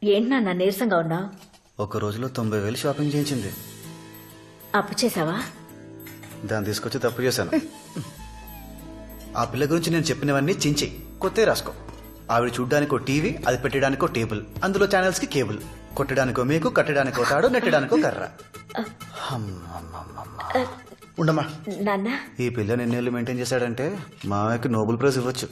ఏంటి నాన్న నీరసంగా ఉన్నావు? ఒక రోజులో 90,000 షాపింగ్ చేయించింది. అప్పు చేసావా? దాన్ని తీసుకొచ్చి తప్పు చేశాను. ఆ పిల్ల గురించి నేను చెప్పినవన్నీ చించి కొత్త రాసుకో. ఆవిడ చూడ్డానికో టీవీ, అది పెట్టడానికో టేబుల్, అందులో ఛానల్స్ కి కేబుల్, కొట్టడానికో మేకు, కట్టడానికో తాడు, నెట్టడానికో కర్ర. ఉండమ్మా. నాన్న ఈ పిల్ల ఎన్నేళ్ళు మెయింటైన్ చేశాడంటే మామయ్యకి నోబెల్ ప్రైజ్ ఇవ్వచ్చు.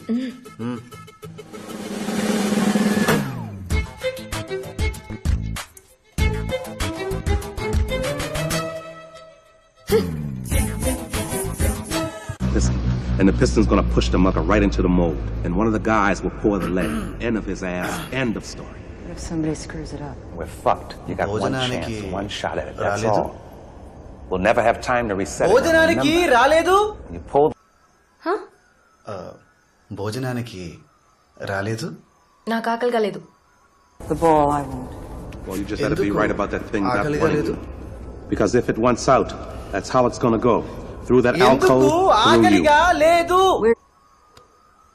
And the piston's gonna push the mucker right into the mold. And one of the guys will pour the lead. End of his ass. End of story. What if somebody screws it up? We're fucked. You got one భోజనానికి chance, one shot at it. That's రాలేదు. all. We'll never have time to reset it. భోజనానికి Remember, రాలేదు. you pulled. భోజనానికి రాలేదు. నాకు ఆకలిగా లేదు. The ball, I won't. Well, you just had to be ఎందుకు right about that thing. Not ఆకలిగా playing. లేదు? Because if it wants out, that's how it's gonna go. Through that ఎందుకు alcove, through you. ఆకలిగా లేదు?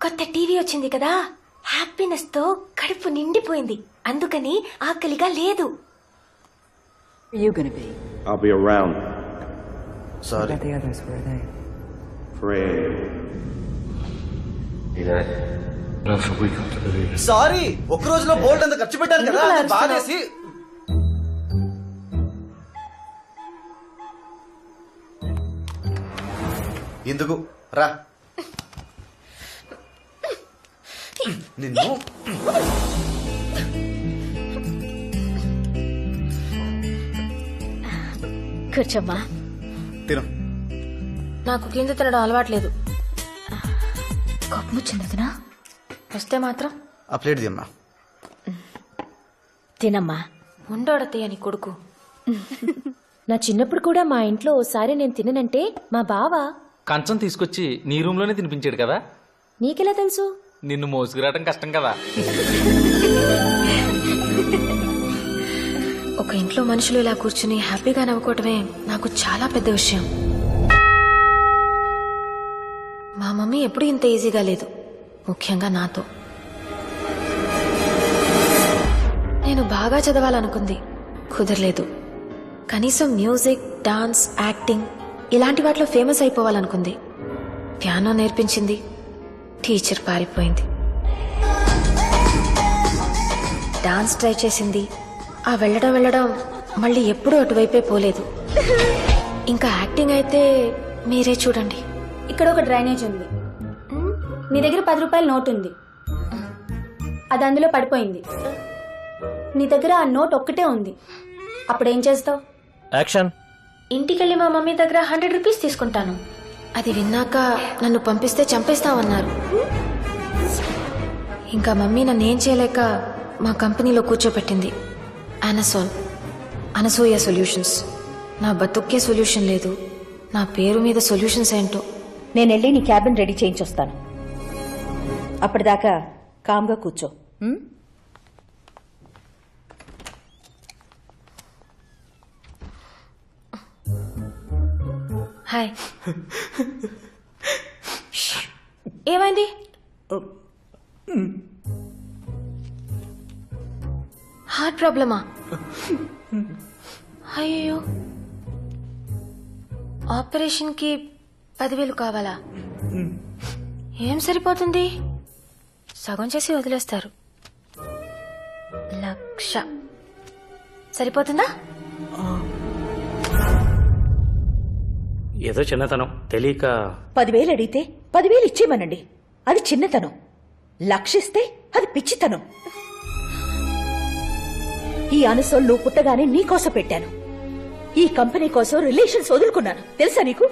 కొత్త TV వచ్చింది కదా, happiness తో కడుపు నిండిపోయింది, అందుకని ఆకలిగా లేదు. Where are you gonna be? I'll be around. What sorry. about the others? Where are they? Pray. Sorry. ఒక రోజులో బోల్డ్ అంత ఖర్చు పెట్టాను కదా, ఎందుకు అది బాధేసి. ఎందుకు రా నిన్ను. కూర్చోమ్మా. తిను. నాకు కింద తినడం అలవాట్లేదు. కోపం వచ్చిందనా? వస్తే మాత్రం ఆ ప్లేట్ దిమ్మా. తినమ్మా. ఉండోడతయ్య నీ కొడుకు. నా చిన్నప్పుడు కూడా మా ఇంట్లో ఓసారి నేను తిననంటే మా బావ కంచం తీసుకొచ్చి నీ రూమ్ లోనే తినిపించాడు కదా. నీకెలా తెలుసు? నిన్ను మోసుకురావడం కష్టం కదా. ఒక ఇంట్లో మనుషులు ఇలా కూర్చుని హ్యాపీగా నవ్వుకోవటమే నాకు చాలా పెద్ద విషయం. మా మమ్మీ ఎప్పుడూ ఇంత ఈజీగా లేదు, ముఖ్యంగా నాతో. నేను బాగా చదవాలనుకుంది, కుదరలేదు. కనీసం మ్యూజిక్, డాన్స్, యాక్టింగ్ ఇలాంటి వాటిలో ఫేమస్ అయిపోవాలనుకుంది. పియానో నేర్పించింది, టీచర్ పారిపోయింది. డాన్స్ ట్రై చేసింది, ఆ వెళ్ళడం మళ్ళీ ఎప్పుడూ అటువైపే పోలేదు. ఇంకా యాక్టింగ్ అయితే మీరే చూడండి. ఇక్కడ ఒక డ్రైనేజ్ ఉంది, నీ దగ్గర 10 రూపాయల నోట్ ఉంది, అది అందులో పడిపోయింది. నీ దగ్గర ఆ నోట్ ఒక్కటే ఉంది, అప్పుడేం చేస్తావు? యాక్షన్. ఇంటికెళ్ళి మా మమ్మీ దగ్గర 100 రూపీస్ తీసుకుంటాను. అది విన్నాక నన్ను పంపిస్తే చంపేస్తామన్నారు. ఇంకా మమ్మీ నన్ను ఏం చేయలేక మా కంపెనీలో కూర్చోపెట్టింది. ఆనసోల్, అనసూయ సొల్యూషన్స్. నా బతుక్కే సొల్యూషన్ లేదు, నా పేరు మీద సొల్యూషన్స్ ఏంటో. నేను వెళ్ళి నీ క్యాబిన్ రెడీ చేయించొస్తాను. అప్పటిదాకా కామ్గా కూర్చో. హాయ్. ఏమైంది? హార్ట్ ప్రాబ్లమా? అయ్యో, ఆపరేషన్కి 10,000 కావాలా? ఏం సరిపోతుంది? సగం చేసి వదిలేస్తారు. 1,00,000 సరిపోతుందా? ఏదో చిన్నతనం తెలియక 10,000 అడిగితే 10,000 ఇచ్చేయమనండి, అది చిన్నతనం. లక్షిస్తే అది పిచ్చితనం. ఈ అనసోల్ నువ్వు పుట్టగానే నీకోసం పెట్టాను. ఈ కంపెనీ కోసం రిలేషన్స్ వదులుకున్నాను, తెలుసా నీకు?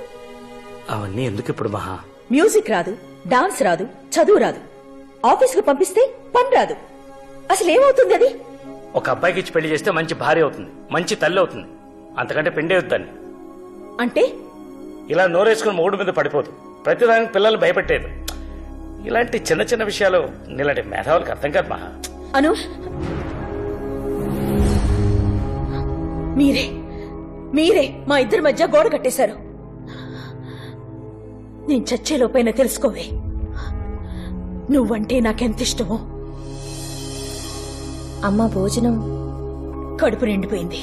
అవన్నీ ఎందుకు ఇప్పుడు మహా? మ్యూజిక్ రాదు, డాన్స్ రాదు, చదువు రాదు, ఆఫీసుకు పంపిస్తే పని రాదు. అసలు ఏమవుతుంది అది? ఒక అబ్బాయికి ఇచ్చి పెళ్లి చేస్తే మంచి భార్య అవుతుంది, మంచి తల్లి అవుతుంది. అంతకంటే పెండే అవుతాను. అంటే ఇలా నోరేసుకుని మూడు మీద పడిపోదు, ప్రతిదానికి పిల్లలు భయపెట్టేది. ఇలాంటి చిన్న చిన్న విషయాలు నీలాంటి మేధావులకు అర్థం కాదు మహా. అను, మీరే మా ఇద్దరి మధ్య గోడ కట్టేశారు. నేను చచ్చేలోపైనా తెలుసుకోవే, నువ్వంటే నాకెంత ఇష్టమో. అమ్మ భోజనం కడుపు నిండిపోయింది.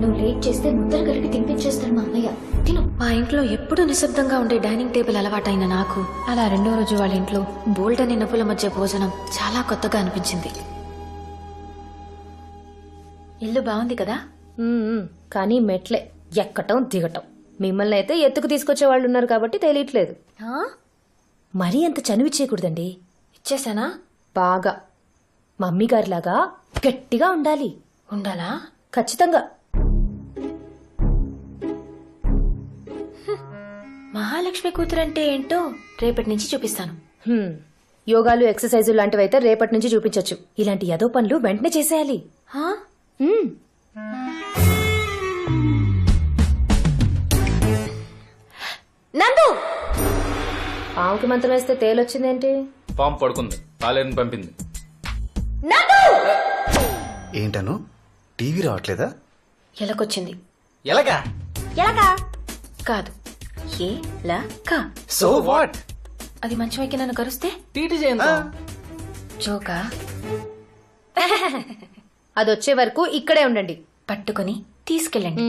నువ్వు లేట్ చేస్తే ముద్దలు కలిపి తినిపించేస్తాడు మా అన్నయ్య. తిను. మా ఇంట్లో ఎప్పుడూ నిశ్శబ్దంగా ఉండే డైనింగ్ టేబుల్ అలవాటైన నాకు అలా రెండో రోజు వాళ్ళ ఇంట్లో బోల్డ్ అని నవ్వుల మధ్య భోజనం చాలా కొత్తగా అనిపించింది. ఇల్లు బాగుంది కదా? కానీ మెట్లే ఎక్కటం దిగటం. మిమ్మల్ని అయితే ఎత్తుకు తీసుకొచ్చే వాళ్ళు ఉన్నారు కాబట్టి తెలియట్లేదు. మరీ అంత చనువు ఇచ్చేయకూడదండి. ఇచ్చేసానా? బాగా మమ్మీ గారిలాగా గట్టిగా ఉండాలి. ఉండాలా? ఖచ్చితంగా. మహాలక్ష్మి కూతురంటే ఏంటో రేపటి నుంచి చూపిస్తాను. యోగాలు ఎక్సర్సైజులు లాంటివైతే రేపటి నుంచి చూపించొచ్చు. ఇలాంటి ఏదో పనులు వెంటనే చేసేయాలి. నందు, పావుకి మంత్రం వేస్తే తేలొచ్చిందేంటి? పాము పడుకుంది, పాలేరుని పంపింది. ఏంటను టీవీ రావట్లేదా? ఎలకొచ్చింది. ఎలాగా? కాదు, ఎలక. So what? అది మంచి వైకి నన్ను కరుస్తే టీటీ చేయండి. జోకా? అదొచ్చే వరకు ఇక్కడే ఉండండి. పట్టుకొని తీసుకెళ్ళండి.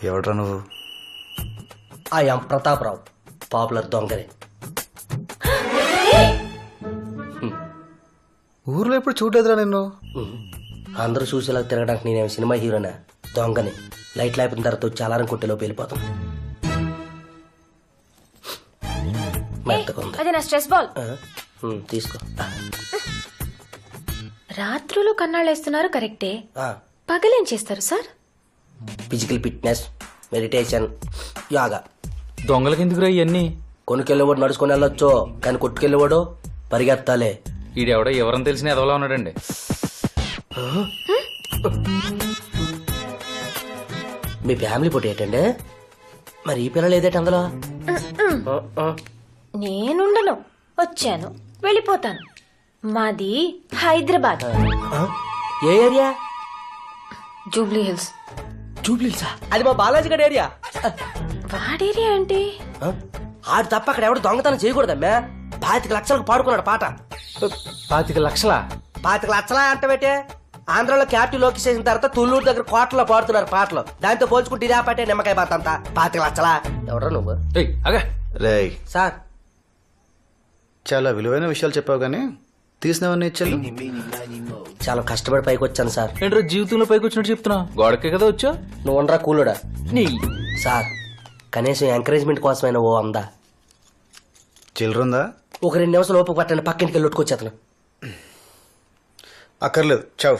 ఎవడ్రా నువ్వు? ఐఎమ్ ప్రతాపరావు, పాపులర్ దొంగని. ఊర్లో ఎప్పుడు చూడలేదురా నిన్ను. అందరూ చూసేలా తిరగడానికి నేనేం సినిమా హీరోనా? దొంగని. లైట్ అయిపోయిన తర్వాత వచ్చి అలారం కొట్టేలోపు వెళ్ళిపోతాం. మెత్తగా ఉంది. అది నా స్ట్రెస్ బాల్. తీసుకో. రాత్రులు కన్నాళ్ళేస్తున్నారు కరెక్టే, పగలేం చేస్తారు sir? Physical fitness, meditation, yoga. దొంగలకి ఎందుకురా ఇవన్నీ? కొనుకెళ్ళేవాడు నడుచుకొని వెళ్ళొచ్చు, కానీ కొట్టుకెళ్ళేవాడు పరిగెత్తాలే. ఈడెవడో ఎవరని తెలిసిన ఎదవలా ఉన్నాడండి. మీ ఫ్యామిలీ ఫోటో ఏంటండి? మరి ఈ పిల్లలు ఏదేటి అందులో? నేనుండను, వచ్చాను, వెళ్ళిపోతాను. మాది హైదరాబాద్. ఏ ఏరియా? జూబ్లీ హిల్స్. జూబ్లీసా? అది మా బాలాజీ గడ్ ఏరియా. వాడేరియా ఏంటి? ఆడు తప్ప అక్కడ ఎవడు దొంగతనం చేయకూడదమ్మా. 25 లక్షలకు పాడుకున్నాడు పాట. 25 లక్షలా? 25 లక్షలా అంటే పెట్టే. ఆంధ్రలో క్యాపిటల్ లోకి చేసిన తర్వాత తుళ్ళూరు దగ్గర కోటలో పాడుతున్నారు పాటలు. దాంతో పోల్చుకుంటే ఇదే పాటే నిమ్మకాయ బాత అంతా. 25 లక్షలా? ఎవడో నువ్వు? రేయ్ సార్, చాలా విలువైన విషయాలు చెప్పావు గానీ తీసినవన్నీ ఇచ్చాను. చాలా కష్టపడి పైకి వచ్చాను సార్. ఏంట్రో జీవితంలో పైకి వచ్చినట్టు చెప్తున్నా? గోడకే కదా వచ్చా? నువ్వు ఉండరా కూలుడా. నీ సార్, కనీసం ఎంకరేజ్మెంట్ కోసమైనా ఓ అందా. చిల్లరుందా? ఒక 2 నిమిషాలు ఓపిక పట్టండి, పక్కింటికి వెళ్ళి కొట్టుకొచ్చేతను. అక్కర్లేదు, చావు.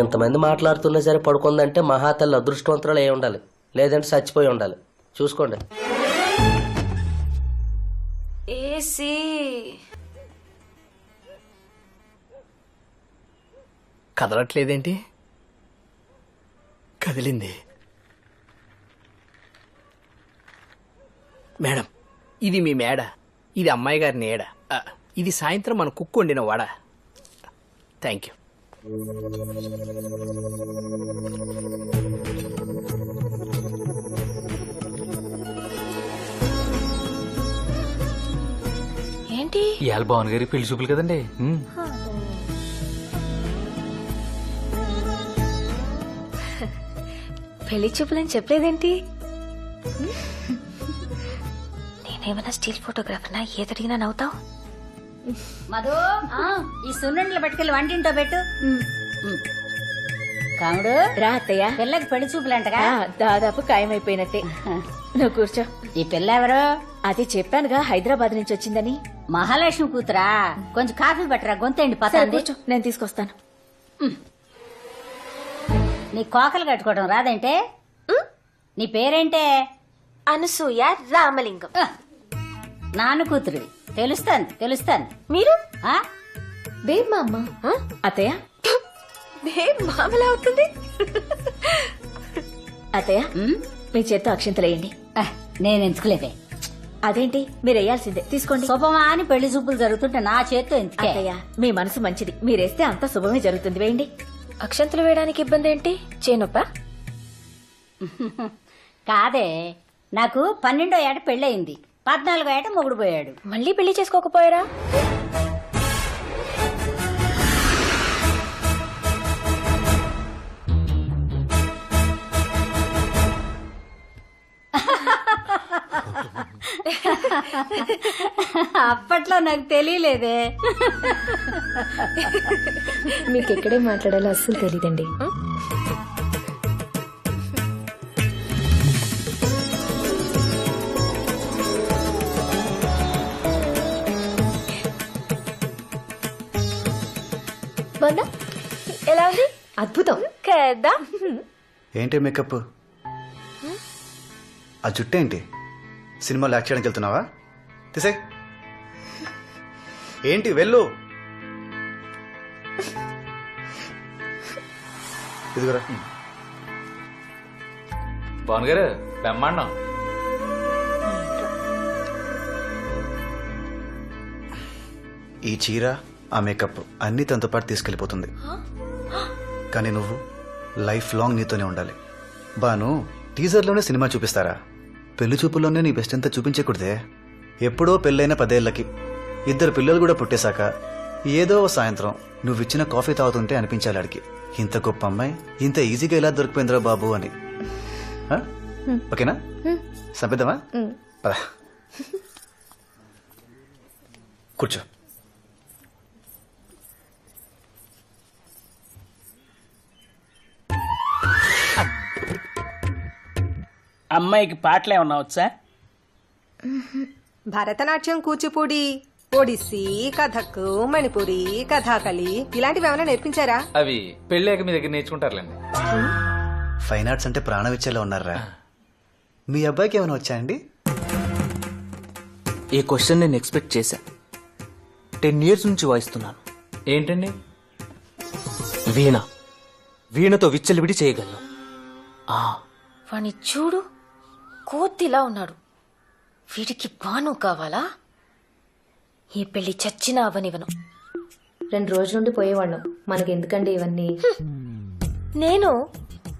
ఇంతమంది మాట్లాడుతున్నా సరే పడుకుందంటే మహాతల్లి అదృష్టవంతురాలు అయి ఉండాలి, లేదంటే చచ్చిపోయి ఉండాలి. చూసుకోండి. ఏసీ. కదలట్లేదేంటి? కదిలింది. మేడం, ఇది మీ మేడ, ఇది అమ్మాయి గారి నీడ, ఇది సాయంత్రం మన కుక్కు వండిన వడ. Thank you. ఏంటి? ఇవాళ భవన్ గారి పెళ్లి చూపులు కదండి. పెళ్లి చూపులని చెప్పలేదేంటి? నేనేమన్నా స్టిల్ ఫోటోగ్రాఫర్నా? ఏదడిగినా నవ్వుతావు? మధు, ఈ సున్నుండలు పట్టుకెళ్ళి వంటింటో పెట్టు. కాముడు, రా అత్తయ్య. పిల్లకి పెళ్లి చూపులంటగా? దాదాపు ఖాయమైపోయినట్టే. నువ్వు కూర్చో. ఈ పిల్ల ఎవరు? అది చెప్పానుగా, హైదరాబాద్ నుంచి వచ్చిందని. మహాలక్ష్మి కూతురా? కొంచెం కాఫీ పట్టరా, గొంతండి పతండి. నేను తీసుకొస్తాను. నీ కోకలు కట్టుకోవడం రాదంటే? నీ పేరేంటే? అనసూయ రామలింగం. నాన్న కూతురువి. తెలుస్తాను. మీరు ఆ? బేబ్ మా అమ్మ. అత్తయ్య బేబ్ మామలా అవుతుంది. అత్తయ్య మీ చేత్తో అక్షింతలేయండి. నేను ఎంచుకోలేదే. అదేంటి మీరు వేయాల్సిందే, తీసుకోండి. శుభమా అని పెళ్లి చూపులు జరుగుతుంటే నా చేత్తో ఎందుకే? అత్తయ్య మీ మనసు మంచిది, మీరేస్తే అంత శుభమే జరుగుతుంది. వేయండి. అక్షంతలు వేయడానికి ఇబ్బంది ఏంటి? చేనొప్ప కాదే, నాకు 12వ ఏట పెళ్ళయింది, 14వ ఏట మొగుడు పోయాడు. మళ్ళీ పెళ్లి చేసుకోకపోయారా? అప్పట్లో నాకు తెలియలేదే. మీకు ఎక్కడే మాట్లాడాలో అస్సలు తెలీదండి. బాగుందా? ఎలా ఉంది? అద్భుతం కదా. ఏంటి మేకప్? ఆ జుట్టేంటి? సినిమాలో యాక్ట్ చేయడానికి వెళ్తున్నావా? తీసే. ఏంటి వెళ్ళు. ఇదిగోరా. పవన్ గారు బ్రహ్మాండం. ఈ చీర, ఆ మేకప్ అన్నీ తనతో పాటు తీసుకెళ్లిపోతుంది. కానీ నువ్వు లైఫ్ లాంగ్ నీతోనే ఉండాలి. బాను, టీజర్లోనే సినిమా చూపిస్తారా? పెళ్లి చూపుల్లోనే నీ బెస్ట్ అంతా చూపించకూడదే. ఎప్పుడో పెళ్ళైన 10 ఏళ్లకి 2 పిల్లలు కూడా పుట్టేశాక ఏదో సాయంత్రం నువ్విచ్చిన కాఫీ తాగుతుంటే అనిపించాలి ఆడికి, ఇంత గొప్ప అమ్మాయి ఇంత ఈజీగా ఎలా దొరికిపోయిందిరా బాబు అని. ఓకేనా? సంపిద్దామా? పద కూర్చో. అమ్మాయికి పాటలు ఏమన్నా వచ్చా? భరతనాట్యం, కూచిపూడి, ఒడిస్సీ, కథక్, మణిపూరి, కథాకళి ఇలాంటివి ఏమైనా నేర్పించారా? అవి పెళ్ళాక మీ దగ్గర నేర్చుకుంటారులేండి. ఫైన్ ఆర్ట్స్ అంటే ప్రాణం ఇచ్చేలా ఉన్నారా? మీ అబ్బాయికి ఏమైనా వచ్చా అండి? ఈ క్వశ్చన్ నేను ఎక్స్పెక్ట్ చేశా. 10 years నుంచి వాయిస్తున్నాను. ఏంటండి? వీణతో విచ్చలవిడి చేయగలను. వాణ్ణి చూడు, కోతిలా ఉన్నాడు. వీడికి బాను కావాలా? ఈ పెళ్లి చచ్చినా అవనివను. 2 రోజుల నుండి పోయేవాళ్ళం, మనకి ఎందుకండి ఇవన్నీ? నేను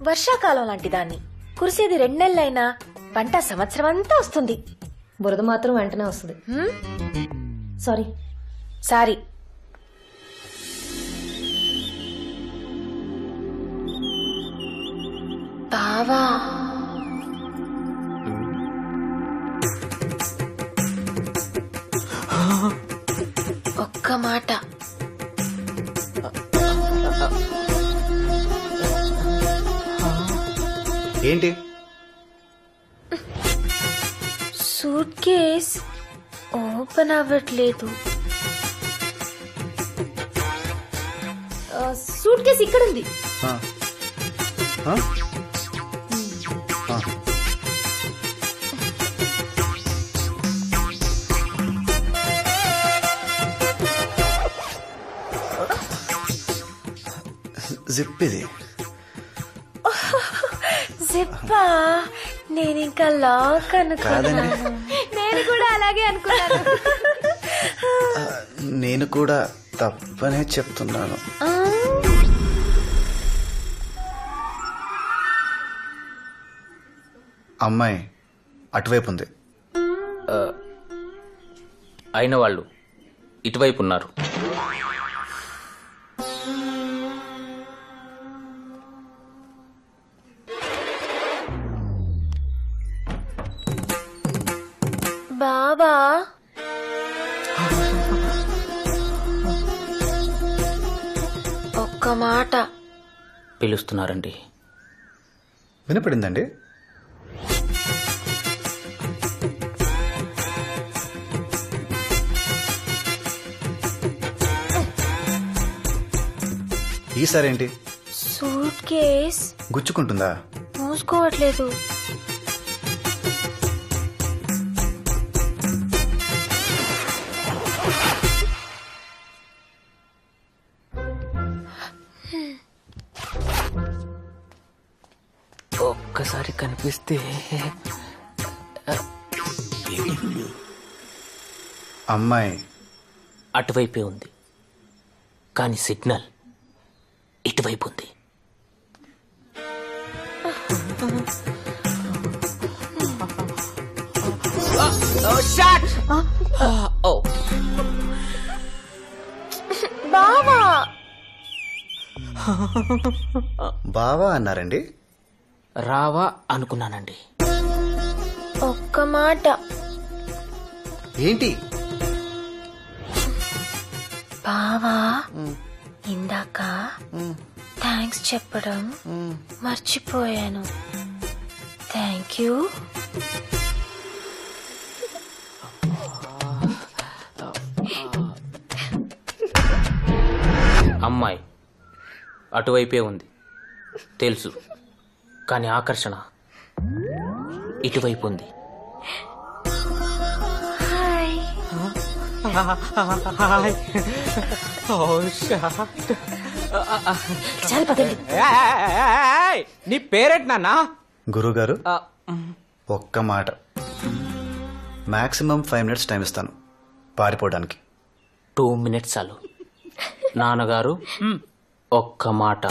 వర్షాకాలం లాంటి దాన్ని. కురిసేది 2 నెలలైనా పంట సంవత్సరం అంతా వస్తుంది. బురద మాత్రం వెంటనే వస్తుంది. సారీ. బావా, ఒక్క మాట. ఏంటి? సూట్ కేస్ ఓపెన్ అవ్వట్లేదు. సూట్ కేస్ ఇక్కడుంది. జిప్ ఇది. జిప్పా? నేను ఇంకా లాక్ అనుకున్నాను. నేను కూడా అలాగే అనుకున్నాను. నేను కూడా తప్పనే చెప్తున్నాను. అమ్మాయి అటువైపు ఉంది. అయిన వాళ్ళు ఇటువైపు ఉన్నారు. బాబా, ఒక్క మాట. పిలుస్తున్నారండి. వినపడిందండి? ఈసారేంటి? సూట్ కేస్ గుచ్చుకుంటుందా? మూసుకోవట్లేదు. చూపిస్తే అమ్మాయి అటువైపే ఉంది, కానీ సిగ్నల్ ఇటువైపు ఉంది. బావా బావా అన్నారండి? రావా అనుకున్నానండి. ఒక్క మాట. ఏంటి? బావా ఇందాక థ్యాంక్స్ చెప్పడం మర్చిపోయాను. Thank you. అమ్మాయి అటువైపే ఉంది తెలుసు, కానీ ఆకర్షణ ఇటువైపు ఉంది. నీ పేరేంటి నాన్న? గురుగారు ఒక్క మాట, మాక్సిమం 5 minutes టైం ఇస్తాను పారిపోవడానికి. 2 minutes చాలు. నాన్నగారు ఒక్క మాట.